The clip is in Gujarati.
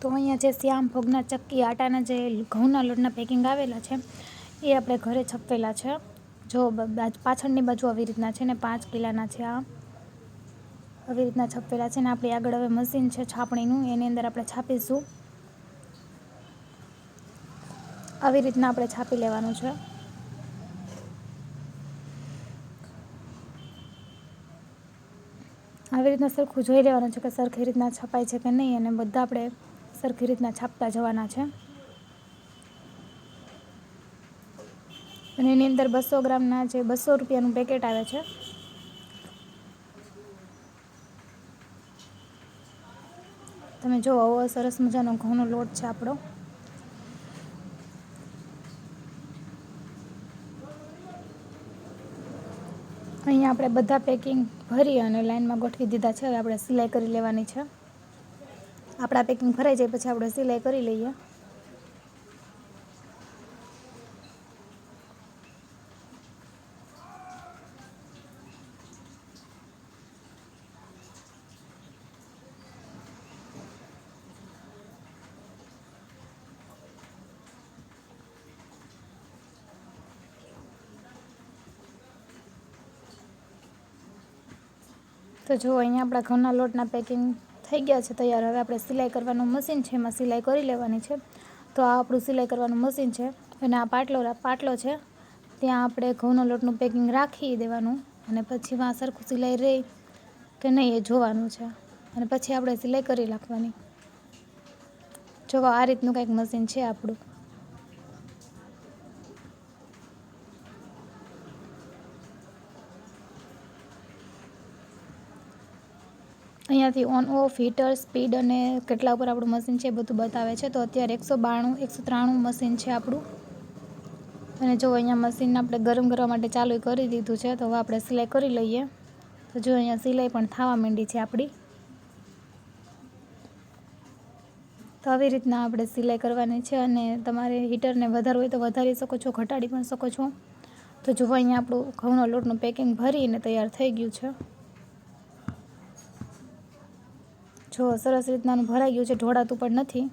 તો અહીંયા જે શ્યામ ભોગના ચક્કી આટાના જે ઘઉંના લોટના પેકિંગ આવેલા છે એ આપણે ઘરે છપવેલા છે. જો પાછળની બાજુ આવી રીતના છે ને 5 કિલાના છે. આ આવી રીતના છપવેલા છે ને આપણી આગળ હવે મશીન છે છાપણીનું, એની અંદર આપણે છાપીશું. આવી રીતના આપણે છાપી લેવાનું છે. આવી રીતના સરખું જોઈ લેવાનું છે કે સરખી રીતના છપાય છે કે નહીં, અને બધા આપણે સરખી રીતના છાપતા જવાના છે. અને એની અંદર 200 ગ્રામના જે 200 રૂપિયાનું પેકેટ આવે છે. તમે જો આવો સરસ મજાનો ઘઉંનો લોટ છે આપણો. અહીંયા આપણે બધા પેકિંગ ભરી અને લાઈનમાં ગોઠવી દીધા છે. હવે આપણે સિલાઈ કરી લેવાની છે. આપણા પેકિંગ ભરાઈ જાય પછી આપણે સિલાઈ કરી લઈએ. તો જો અહીંયા આપણા ઘઉંના લોટના પેકિંગ થઈ ગયા છે તૈયાર. હવે આપણે સિલાઈ કરવાનું મશીન છે, એમાં સિલાઈ કરી લેવાની છે. તો આ આપણું સિલાઈ કરવાનું મશીન છે અને આ પાટલો છે, ત્યાં આપણે ઘઉંનો લોટનું પેકિંગ રાખી દેવાનું અને પછી વાં સરખું સિલાઈ રહે કે નહીં એ જોવાનું છે, અને પછી આપણે સિલાઈ કરી નાખવાની. જો આ રીતનું કંઈક મશીન છે આપણું. અહીંયાથી ઓન ઓફ હીટર સ્પીડ અને કેટલા ઉપર આપણું મશીન છે એ બધું બતાવે છે. તો અત્યારે 193 મશીન છે આપણું. અને જો અહીંયા મશીન આપણે ગરમ કરવા માટે ચાલુ કરી દીધું છે. તો હવે આપણે સિલાઈ કરી લઈએ. તો જો અહીંયા સિલાઈ પણ થવા માંડી છે આપણી. તો આવી રીતના આપણે સિલાઈ કરવાની છે, અને તમારે હીટરને વધારવું હોય તો વધારી શકો છો, ઘટાડી પણ શકો છો. તો જો અહીંયા આપણું ઘઉંનો લોટનું પેકિંગ ભરીને તૈયાર થઈ ગયું છે. જો સરસ રીતનાનું ભરાઈ ગયું છે, ઢોળાતું પણ નથી.